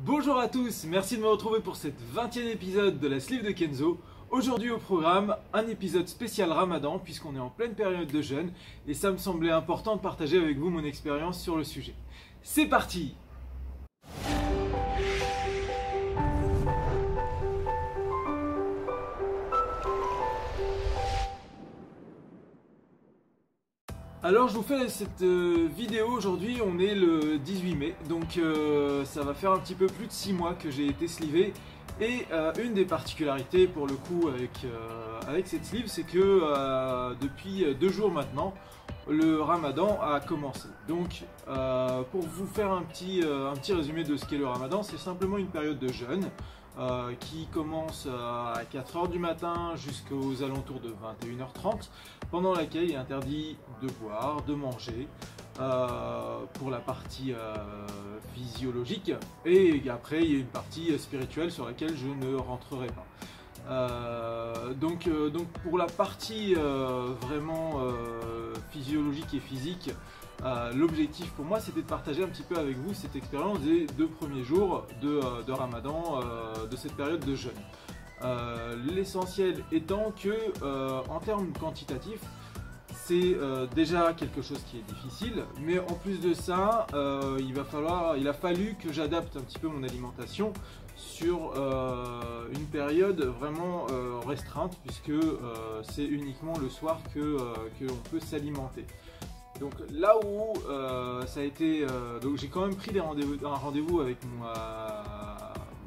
Bonjour à tous, merci de me retrouver pour cette 20e épisode de la Sleeve de Kenzo. Aujourd'hui au programme, un épisode spécial Ramadan puisqu'on est en pleine période de jeûne et ça me semblait important de partager avec vous mon expérience sur le sujet. C'est parti! Alors je vous fais cette vidéo aujourd'hui, on est le 18 mai, donc ça va faire un petit peu plus de 6 mois que j'ai été slivé. Et une des particularités pour le coup avec cette sleeve, c'est que depuis 2 jours maintenant, le Ramadan a commencé. Donc pour vous faire un petit résumé de ce qu'est le Ramadan, c'est simplement une période de jeûne qui commence à 4 h du matin jusqu'aux alentours de 21 h 30, pendant laquelle il est interdit de boire, de manger, pour la partie physiologique, et après il y a une partie spirituelle sur laquelle je ne rentrerai pas. Donc pour la partie vraiment physiologique et physique, l'objectif pour moi c'était de partager un petit peu avec vous cette expérience des 2 premiers jours de Ramadan, de cette période de jeûne. L'essentiel étant que en termes quantitatifs, c'est déjà quelque chose qui est difficile, mais en plus de ça, il a fallu que j'adapte un petit peu mon alimentation sur une période vraiment restreinte, puisque c'est uniquement le soir que l'on peut s'alimenter. Donc là où ça a été, donc j'ai quand même pris un rendez-vous avec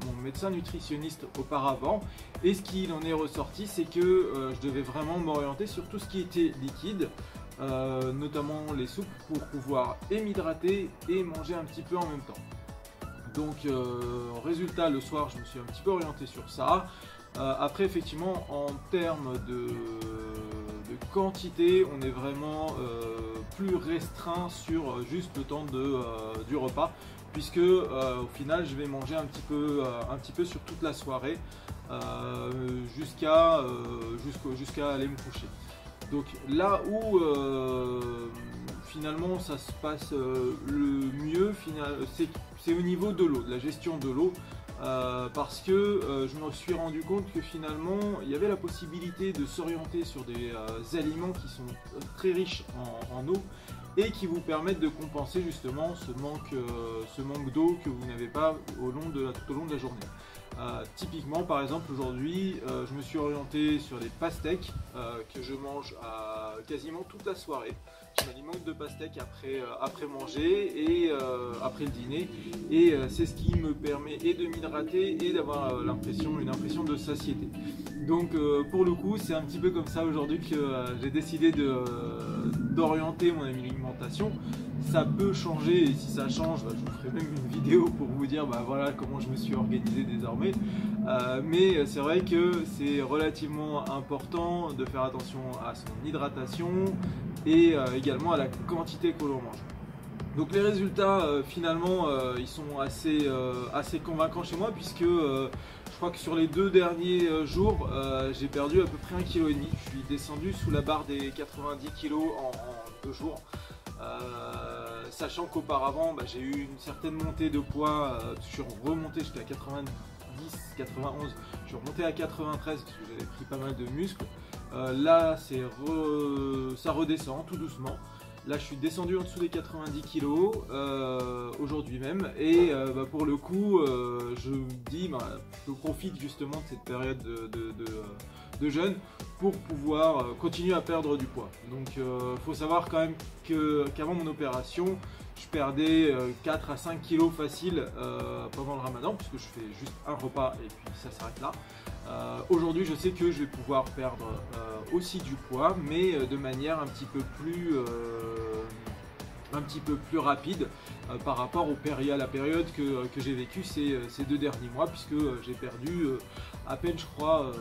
mon médecin nutritionniste auparavant, et ce qu'il en est ressorti, c'est que je devais vraiment m'orienter sur tout ce qui était liquide, notamment les soupes, pour pouvoir et m'hydrater et manger un petit peu en même temps. Donc résultat, le soir je me suis un petit peu orienté sur ça. Après effectivement en termes de quantité, on est vraiment plus restreint sur juste le temps du repas, puisque au final je vais manger un petit peu sur toute la soirée, jusqu'à aller me coucher. Donc là où finalement ça se passe le mieux, c'est au niveau de l'eau, de la gestion de l'eau. Parce que je me suis rendu compte que finalement il y avait la possibilité de s'orienter sur des aliments qui sont très riches en eau et qui vous permettent de compenser justement ce manque d'eau que vous n'avez pas tout au long de la journée. Typiquement par exemple aujourd'hui je me suis orienté sur des pastèques que je mange quasiment toute la soirée. Je m'alimente de pastèques après manger et après le dîner, et c'est ce qui me permet et de m'hydrater et d'avoir une impression de satiété. Donc pour le coup c'est un petit peu comme ça aujourd'hui que j'ai décidé d'orienter mon alimentation. Ça peut changer, et si ça change, je vous ferai même une vidéo pour vous dire voilà comment je me suis organisé désormais. Mais c'est vrai que c'est relativement important de faire attention à son hydratation et également à la quantité que l'on mange. Donc les résultats finalement ils sont assez convaincants chez moi, puisque je crois que sur les 2 derniers jours j'ai perdu à peu près 1,5 kg. Je suis descendu sous la barre des 90 kg en 2 jours. Sachant qu'auparavant j'ai eu une certaine montée de poids, je suis remonté, j'étais à 90, 91, je suis remonté à 93 parce que j'avais pris pas mal de muscles. Là ça redescend tout doucement. Là je suis descendu en dessous des 90 kg aujourd'hui même, et pour le coup je me dis je profite justement de cette période de jeûne pour pouvoir continuer à perdre du poids. Donc faut savoir quand même qu'avant mon opération je perdais 4 à 5 kg facile pendant le Ramadan, puisque je fais juste un repas et puis ça s'arrête là. Aujourd'hui je sais que je vais pouvoir perdre aussi du poids, mais de manière un petit peu plus rapide par rapport à la période que j'ai vécue ces 2 derniers mois, puisque j'ai perdu à peine, je crois,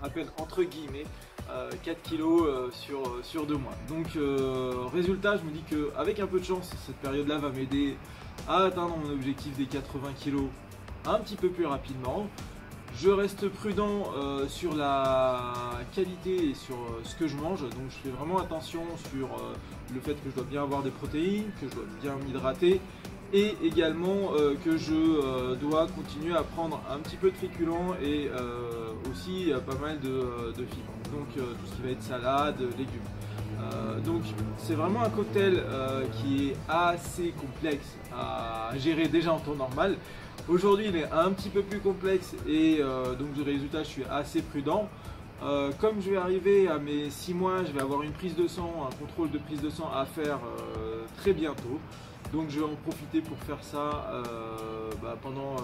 à peine entre guillemets 4 kg sur 2 mois. Donc résultat, je me dis qu'avec un peu de chance, cette période là va m'aider à atteindre mon objectif des 80 kg un petit peu plus rapidement. Je reste prudent sur la qualité et sur ce que je mange, donc je fais vraiment attention sur le fait que je dois bien avoir des protéines, que je dois bien m'hydrater et également que je dois continuer à prendre un petit peu de féculents et aussi pas mal de fibres, donc tout ce qui va être salade, légumes. Donc c'est vraiment un cocktail qui est assez complexe à gérer déjà en temps normal. Aujourd'hui il est un petit peu plus complexe et donc du résultat je suis assez prudent. Comme je vais arriver à mes 6 mois, je vais avoir une prise de sang, un contrôle de prise de sang à faire très bientôt. Donc je vais en profiter pour faire ça pendant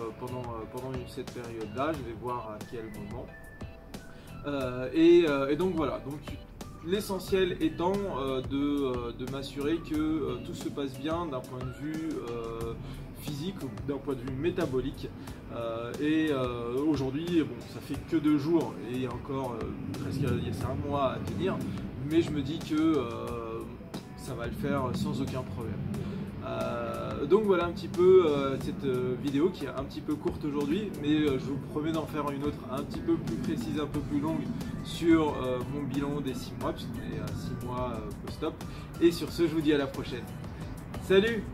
cette période-là. Je vais voir à quel moment. Et donc voilà. Donc l'essentiel étant de m'assurer que tout se passe bien d'un point de vue physique, d'un point de vue métabolique. Aujourd'hui, bon, ça fait que 2 jours et il y a encore presque c'est un mois à tenir, mais je me dis que ça va le faire sans aucun problème. Donc voilà un petit peu cette vidéo qui est un petit peu courte aujourd'hui, mais je vous promets d'en faire une autre un petit peu plus précise, un peu plus longue sur mon bilan des 6 mois, puisqu'on est à 6 mois post-op. Et sur ce, je vous dis à la prochaine. Salut!